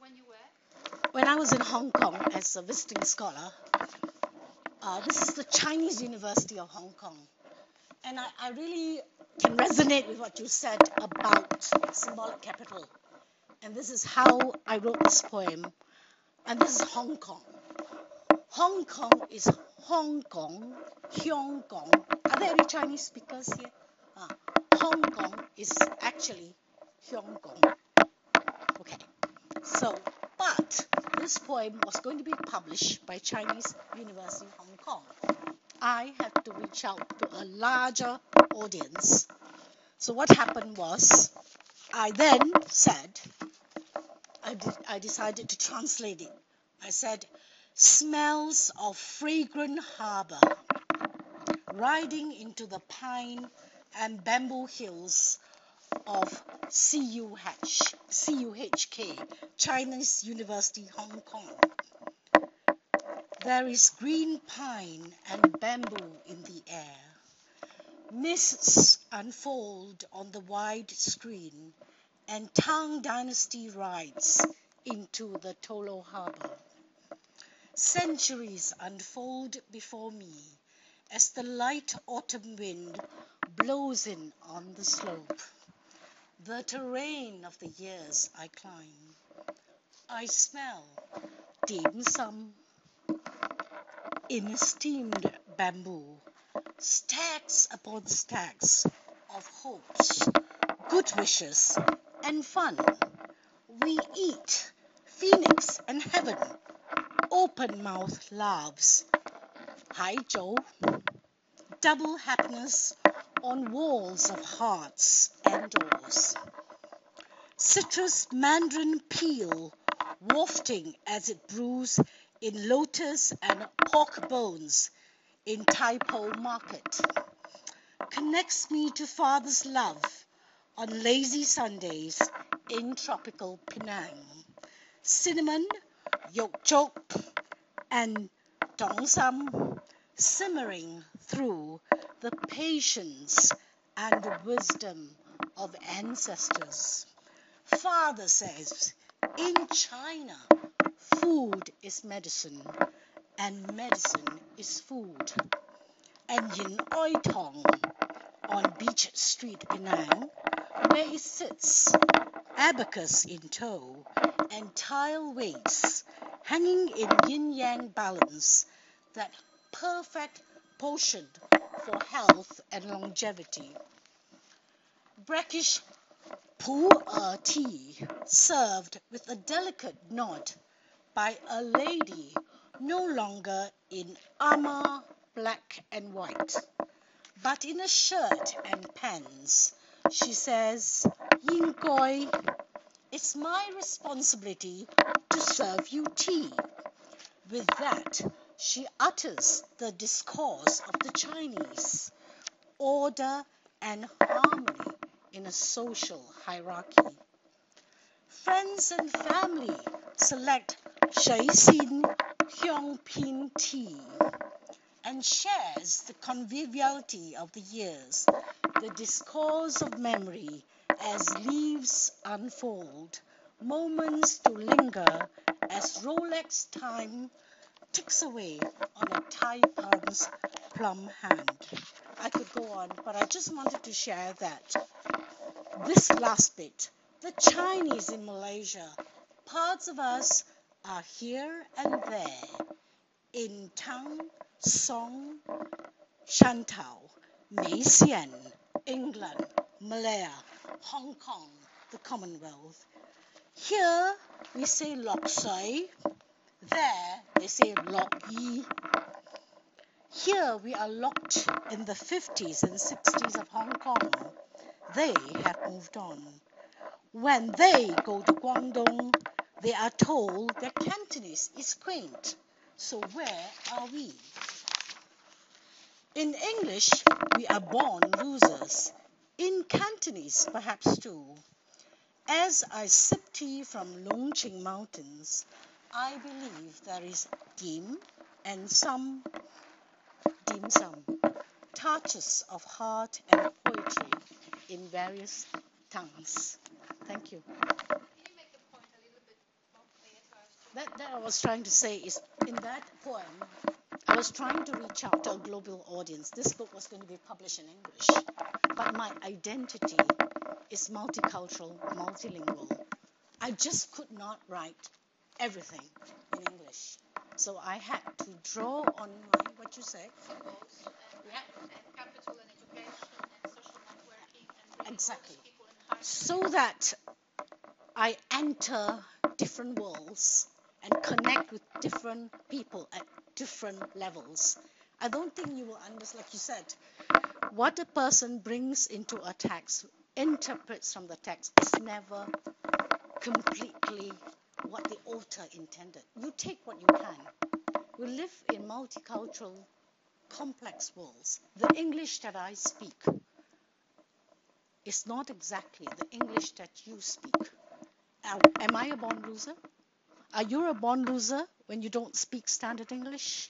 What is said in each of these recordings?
when you were? When I was in Hong Kong as a visiting scholar, this is the Chinese University of Hong Kong. And I really can resonate with what you said about symbolic capital. And this is how I wrote this poem. And this is Hong Kong. Hong Kong is Hong Kong, Hyong Kong. Are there any Chinese speakers here? Hong Kong is actually Hyong Kong. Okay. So, but this poem was going to be published by Chinese University of Hong Kong. I had to reach out to a larger audience. So what happened was, I then said, I decided to translate it. I said, smells of fragrant harbor, riding into the pine and bamboo hills of CUHK, Chinese University, Hong Kong. There is green pine and bamboo in the air. Mists unfold on the wide screen, and Tang Dynasty rides into the Tolo Harbor. Centuries unfold before me as the light autumn wind blows in on the slope. The terrain of the years I climb. I smell dim sum in steamed bamboo, stacks upon stacks of hopes, good wishes, and fun. We eat phoenix and heaven, open-mouthed laughs, Haizhou, double happiness on walls of hearts and doors. Citrus mandarin peel wafting as it brews in lotus and pork bones in Taipo Market. Connects me to father's love on lazy Sundays in tropical Penang. Cinnamon, yolk choke, and dongsam simmering through the patience and wisdom of ancestors. Father says, in China, food is medicine, and medicine is food. And Yin Oi Tong, on Beach Street, Penang, where it sits, abacus in tow, and tile weights hanging in yin-yang balance, that perfect potion for health and longevity. Brackish pu-er tea served with a delicate nod by a lady no longer in armor black and white, but in a shirt and pants. She says, "应该, it's my responsibility to serve you tea." With that, she utters the discourse of the Chinese, order and harmony in a social hierarchy. Friends and family select Shui Xin Hyong Pin tea and shares the conviviality of the years, the discourse of memory as leaves unfold, moments to linger as Rolex time ticks away on a taipan's plum hand. I could go on, but I just wanted to share that. This last bit, the Chinese in Malaysia, parts of us are here and there, in Tang, Song, Shantou, Mei Xian, England, Malaya, Hong Kong, the Commonwealth. Here we say Lok Sui, there they say Lok Yi. Here we are locked in the 50s and 60s of Hong Kong. They have moved on. When they go to Guangdong, they are told their Cantonese is quaint. So where are we? In English, we are born losers. In Cantonese, perhaps too. As I sip tea from Longqing Mountains, I believe there is dim and some dim sum, touches of heart and poetry in various tongues. Thank you. Can you make the point a little bit more that I was trying to say is in that poem, I was trying to reach out to a global audience. This book was going to be published in English, but my identity is multicultural, multilingual. I just could not write everything in English. So I had to draw on what you say. Yeah. And capital and education and social networking and really Exactly. people in high So that I enter different worlds and connect with different people at different levels. I don't think you will understand, like you said, what a person brings into a text, interprets from the text, is never completely what the author intended. You take what you can. We live in multicultural, complex worlds. The English that I speak is not exactly the English that you speak. Am I a born loser? Are you a born loser when you don't speak standard English?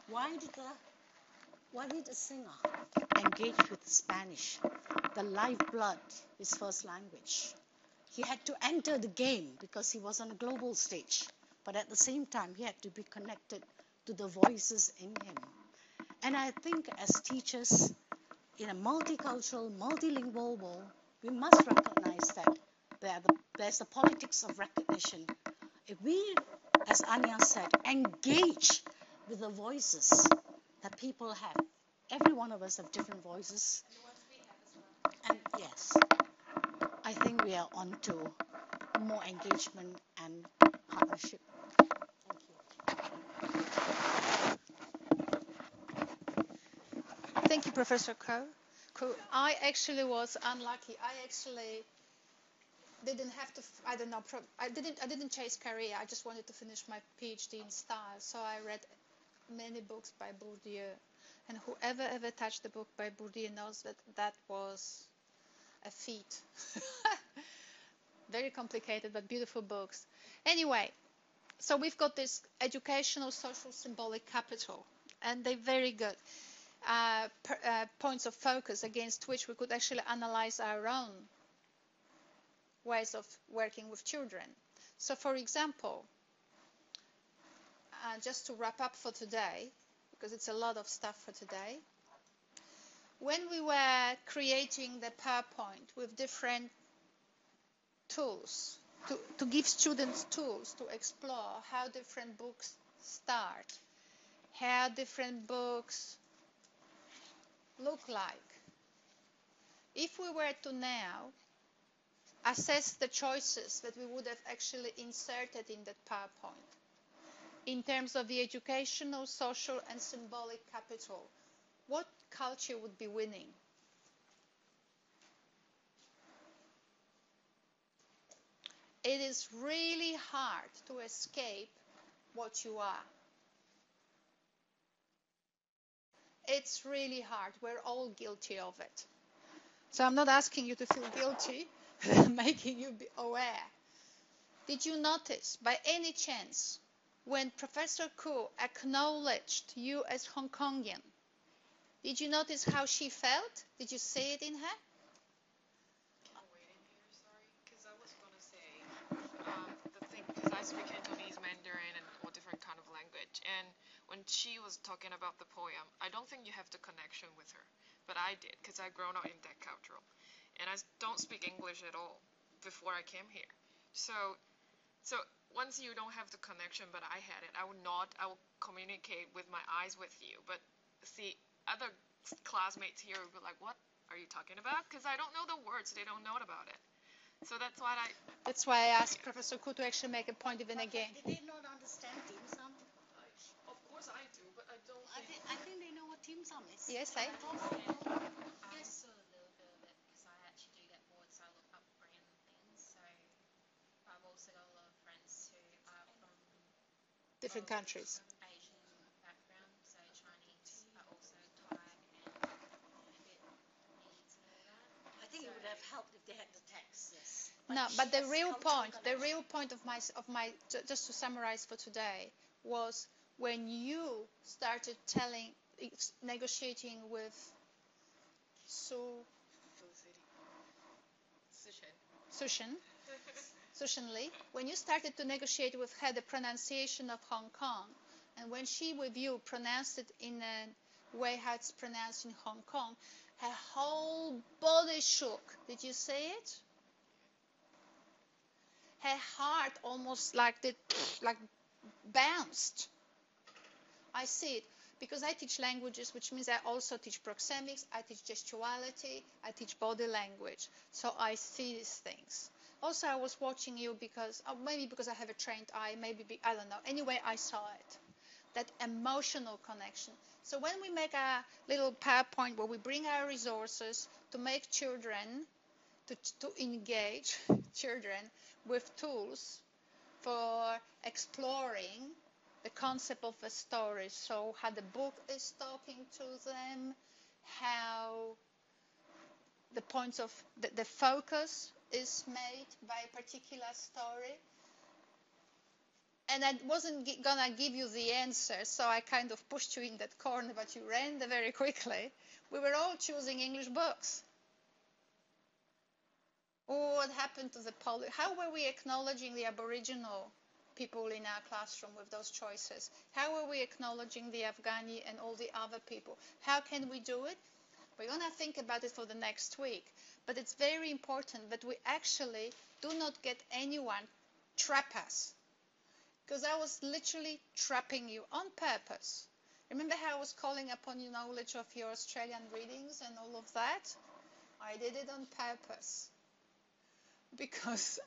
Why did a singer engage with Spanish? The lifeblood, his first language. He had to enter the game because he was on a global stage. But at the same time, he had to be connected to the voices in him. And I think as teachers in a multicultural, multilingual world, we must recognize that there's the politics of recognition. If we, as Ania said, engage with the voices that people have, every one of us have different voices. And yes, I think we are on to more engagement and partnership. Thank you. Thank you, Professor Koo. I actually was unlucky. I actually didn't have to. I don't know. I didn't chase career. I just wanted to finish my PhD in style. So I read many books by Bourdieu, and whoever ever touched the book by Bourdieu knows that that was a feat. Very complicated but beautiful books. Anyway, so we've got this educational, social, symbolic capital, and they're very good points of focus against which we could actually analyze our own ways of working with children. So, for example, just to wrap up for today, because it's a lot of stuff for today, when we were creating the PowerPoint with different tools, to give students tools to explore how different books start, how different books look like. If we were to now assess the choices that we would have actually inserted in that PowerPoint in terms of the educational, social, and symbolic capital, what culture would be winning? It is really hard to escape what you are. It's really hard. We're all guilty of it. So I'm not asking you to feel guilty, I'm making you be aware. Did you notice, by any chance, when Professor Koo acknowledged you as Hong Kongian, did you notice how she felt? Did you see it in her? Because I was going to say the thing, because I speak Cantonese, Mandarin, and all different kind of language. And when she was talking about the poem, I don't think you have the connection with her, but I did because I grown up in that culture, and I don't speak English at all before I came here. So once you don't have the connection, but I had it, I would communicate with my eyes with you, but see other classmates here would be like, what are you talking about? Because I don't know the words, they don't know about it. So that's why I asked Professor Koo to actually make a point even again. Did they not understand dim sum? Of course I do, but I don't I think they know what dim sum is. Yes, I also a little bit of it because I actually do get bored, so I look up random things. So I've also got a lot of friends who are from different countries. Asian background, so Chinese, but also Thai and a bit Vietnamese and all that. I think it would have helped if they had the text. Yes. No, but the real point of my, just to summarize for today, was when you started negotiating with Sushin. Certainly, when you started to negotiate with her the pronunciation of Hong Kong, and when she with you pronounced it in a way how it's pronounced in Hong Kong, her whole body shook. Did you see it? Her heart almost like bounced. I see it because I teach languages, which means I also teach proxemics, I teach gestuality, I teach body language. So I see these things. Also, I was watching you because, maybe because I have a trained eye, I don't know. Anyway, I saw it. That emotional connection. So when we make a little PowerPoint where we bring our resources to make children, to engage children with tools for exploring the concept of a story. So how the book is talking to them, how the points of the focus is made by a particular story. And I wasn't going to give you the answer, so I kind of pushed you in that corner, but you ran there very quickly. We were all choosing English books. What happened to the how were we acknowledging the Aboriginal people in our classroom with those choices? How were we acknowledging the Afghani and all the other people? How can we do it? We're going to think about it for the next week. But it's very important that we actually do not get anyone trap us. Because I was literally trapping you on purpose. Remember how I was calling upon your knowledge of your Australian readings and all of that? I did it on purpose. Because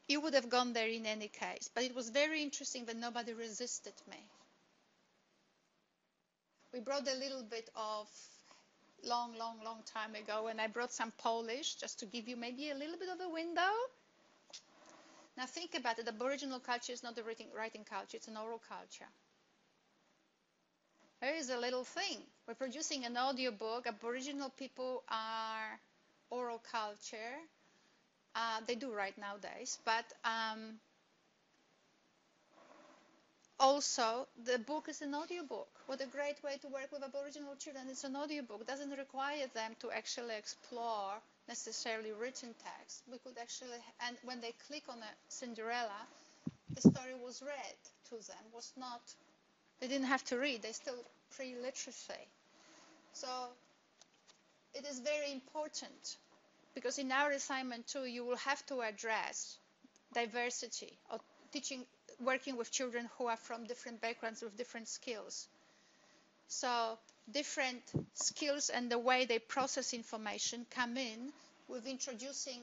you would have gone there in any case. But it was very interesting that nobody resisted me. We brought a little bit of long time ago, and I brought some Polish just to give you maybe a little bit of a window. Now think about it. Aboriginal culture is not a writing culture, it's an oral culture. There is a little thing. We're producing an audiobook. Aboriginal people are oral culture. They do write nowadays, but also the book is an audiobook. What a great way to work with Aboriginal children. It's an audiobook. It doesn't require them to actually explore necessarily written text. We could actually, and when they click on a Cinderella, the story was read to them. Was not, they didn't have to read. They still pre-literacy. So it is very important. Because in our assignment too, you will have to address diversity or working with children who are from different backgrounds with different skills. So different skills and the way they process information come in with introducing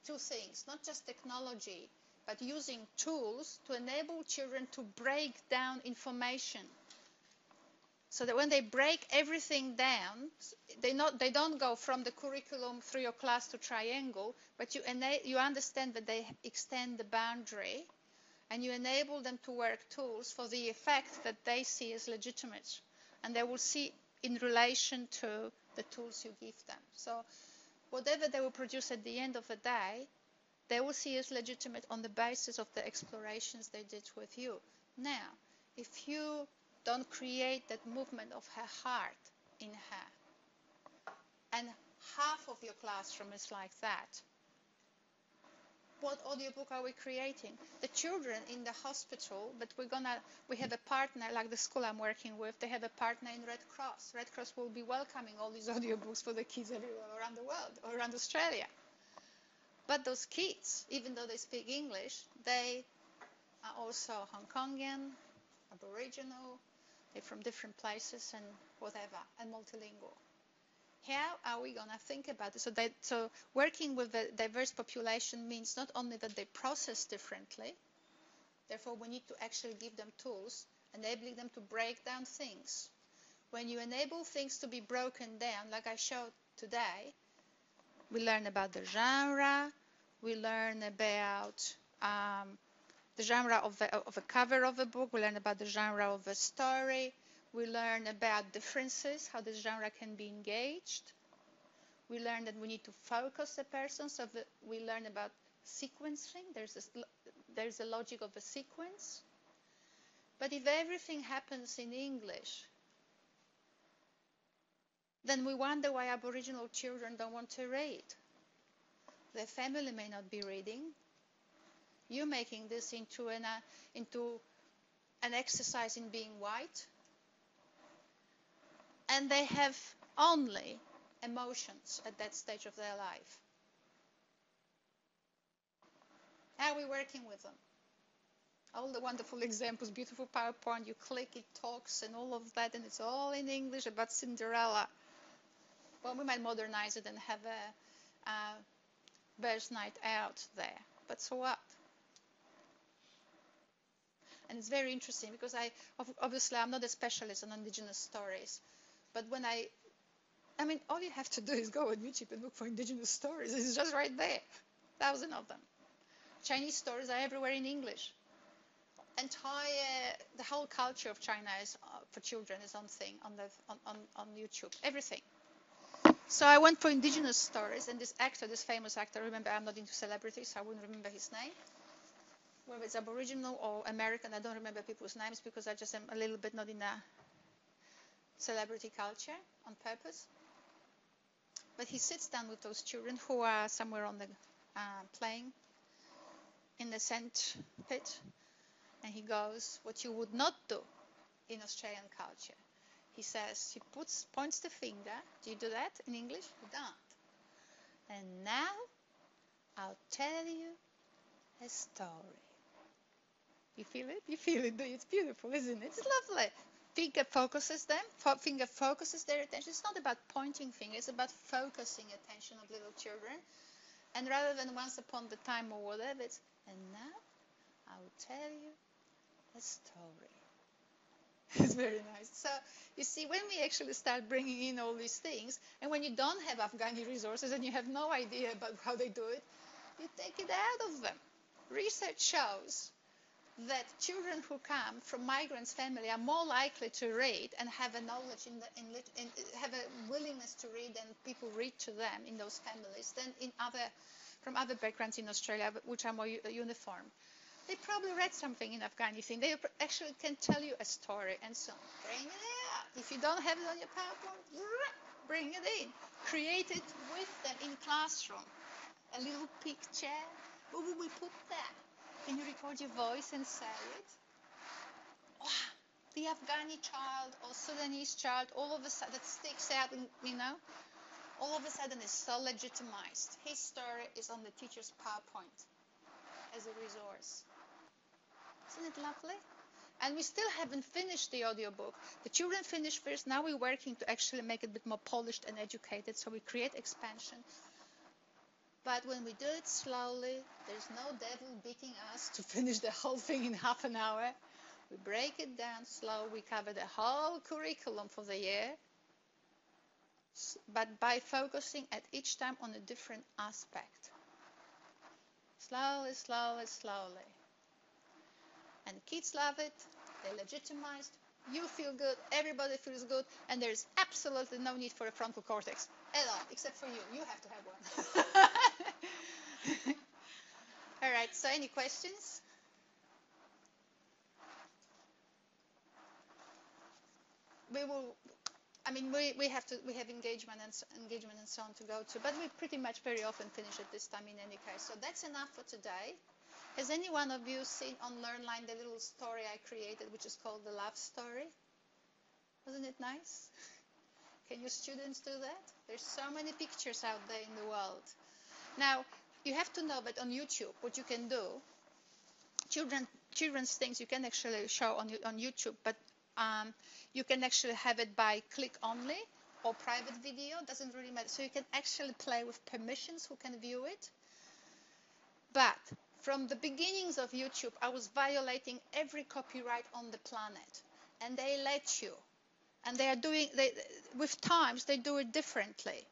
two things, not just technology, but using tools to enable children to break down information. So that when they break everything down, they don't go from the curriculum through your class to triangle, but you understand that they extend the boundary, and you enable them to work tools for the effect that they see as legitimate, and they will see in relation to the tools you give them. So whatever they will produce at the end of the day, they will see as legitimate on the basis of the explorations they did with you. Now, if you don't create that movement of her heart in her, and half of your classroom is like that, what audiobook are we creating? The children in the hospital, but we have a partner, like the school I'm working with, they have a partner in Red Cross. Red Cross will be welcoming all these audiobooks for the kids everywhere around the world, or around Australia. But those kids, even though they speak English, they are also Hong Kongian, Aboriginal, they're from different places and whatever, and multilingual. How are we going to think about it? So working with a diverse population means not only that they process differently, therefore we need to actually give them tools, enabling them to break down things. When you enable things to be broken down, like I showed today, we learn about the genre, we learn about the genre of a cover of a book, we learn about the genre of a story, we learn about differences, how the genre can be engaged. We learn that we need to focus a person, so we learn about sequencing. There's a logic of a sequence. But if everything happens in English, then we wonder why Aboriginal children don't want to read. Their family may not be reading. You're making this into an exercise in being white. And they have only emotions at that stage of their life. How are we working with them? All the wonderful examples, beautiful PowerPoint, you click, it talks, and all of that, and it's all in English about Cinderella. Well, we might modernize it and have a Bears Night Out there, but so what? And it's very interesting because obviously I'm not a specialist on indigenous stories, but when I mean, all you have to do is go on YouTube and look for indigenous stories. It's just right there, thousands of them. Chinese stories are everywhere in English. The whole culture of China is for children is on YouTube, everything. So I went for indigenous stories, and this famous actor, remember I'm not into celebrities, so I wouldn't remember his name. Whether it's Aboriginal or American, I don't remember people's names because I just am a little bit not in a celebrity culture on purpose. But he sits down with those children who are somewhere on the playing in the sand pit, and he goes, what you would not do in Australian culture. He says, he points the finger. Do you do that in English? You don't. And now I'll tell you a story. You feel it? You feel it, do you? It's beautiful, isn't it? It's lovely. Finger focuses them. Finger focuses their attention. It's not about pointing fingers. It's about focusing attention of little children. And rather than once upon the time or whatever, it's, and now I will tell you a story. It's very nice. So, you see, when we actually start bringing in all these things, and when you don't have Afghani resources and you have no idea about how they do it, you take it out of them. Research shows that children who come from migrants' family are more likely to read and have a knowledge have a willingness to read and people read to them in those families than from other backgrounds in Australia, which are more uniform. They probably read something in Afghanistan. They actually can tell you a story and so on. Bring it out. If you don't have it on your PowerPoint, bring it in. Create it with them in classroom. A little picture. Where will we put that? Can you record your voice and say it? Wow. The Afghani child or Sudanese child, all of a sudden, that sticks out, all of a sudden is so legitimized. His story is on the teacher's PowerPoint as a resource. Isn't it lovely? And we still haven't finished the audiobook. The children finished first. Now we're working to actually make it a bit more polished and educated, so we create expansion. But when we do it slowly, there's no devil beating us to finish the whole thing in half an hour. We break it down slow. We cover the whole curriculum for the year, but by focusing at each time on a different aspect. Slowly, slowly, slowly. And the kids love it. They're legitimized. You feel good. Everybody feels good. And there's absolutely no need for a frontal cortex at all, except for you. You have to have one. All right. So any questions? We have engagement and so on to go to, but we pretty much very often finish at this time in any case. So that's enough for today. Has any one of you seen on LearnLine the little story I created, which is called the love story? Wasn't it nice? Can your students do that? There's so many pictures out there in the world. Now, you have to know that on YouTube, what you can do, children's things you can actually show on YouTube, but you can actually have it by click only or private video, doesn't really matter. So you can actually play with permissions who can view it. But from the beginnings of YouTube, I was violating every copyright on the planet. And they let you. And with times, they do it differently.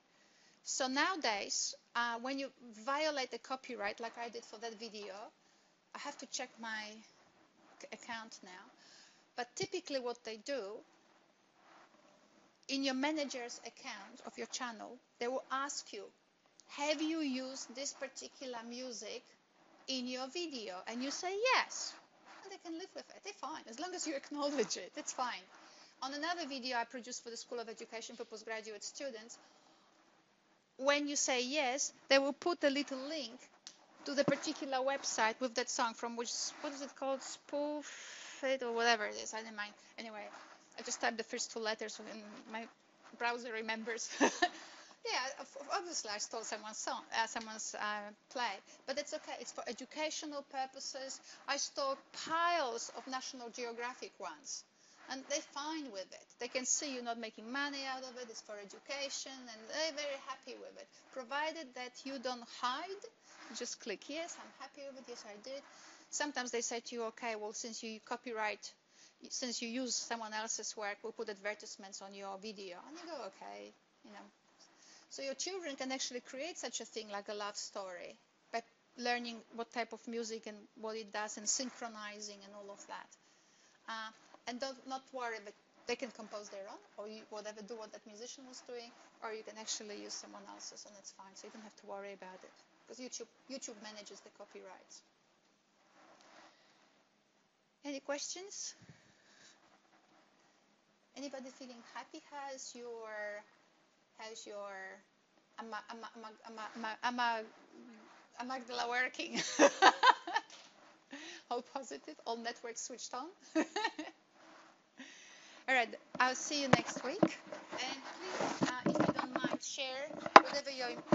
So nowadays, when you violate the copyright, like I did for that video, I have to check my account now. But typically what they do, in your manager's account of your channel, they will ask you, have you used this particular music in your video? And you say yes. And they can live with it. They're fine. As long as you acknowledge it, it's fine. On another video I produced for the School of Education for postgraduate students, when you say yes, they will put a little link to the particular website with that song from which, what is it called, spoof it or whatever it is, I don't mind. Anyway, I just typed the first 2 letters and my browser remembers. Yeah, obviously I stole someone's song, someone's play, but it's okay. It's for educational purposes. I stole piles of National Geographic ones, and they're fine with it. They can see you're not making money out of it. It's for education, and they're very happy with it, provided that you don't hide. You just click yes, I'm happy with it. Yes, I did. Sometimes they say to you, okay, well, since you copyright, since you use someone else's work, we'll put advertisements on your video, and you go, okay, you know. So your children can actually create such a thing like a love story by learning what type of music and what it does and synchronizing and all of that. And not worry that they can compose their own or whatever, do what that musician was doing, or you can actually use someone else's and it's fine. So you don't have to worry about it because YouTube manages the copyrights. Any questions? Anybody feeling happy? How's your amygdala working? All positive, all networks switched on. All right, I'll see you next week. And please, if you don't mind,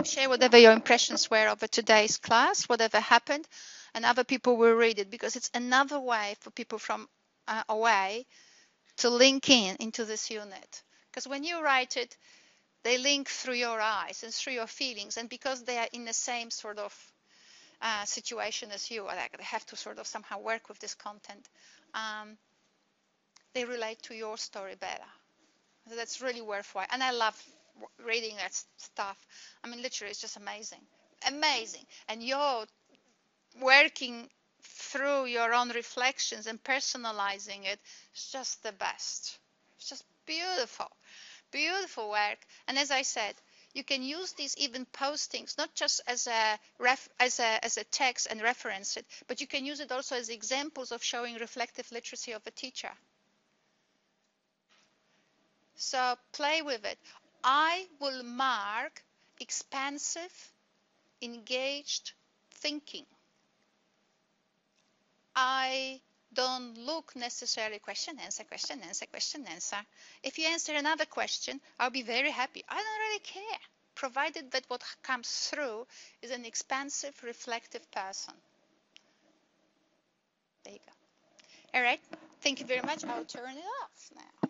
share whatever your impressions were of today's class, whatever happened, and other people will read it because it's another way for people from away to link into this unit. Because when you write it, they link through your eyes and through your feelings, and because they are in the same sort of situation as you, or like they have to sort of somehow work with this content, they relate to your story better. So that's really worthwhile, and I love reading that stuff. I mean, literally, it's just amazing, and you're working through your own reflections and personalizing it. It's just the best. It's just beautiful work. And as I said, you can use these even postings not just as a text and reference it, but you can use it also as examples of showing reflective literacy of a teacher. So play with it. I will mark expansive, engaged thinking. I don't look necessarily question, answer. If you answer another question, I'll be very happy. I don't really care, provided that what comes through is an expansive, reflective person. There you go. All right. Thank you very much. I'll turn it off now.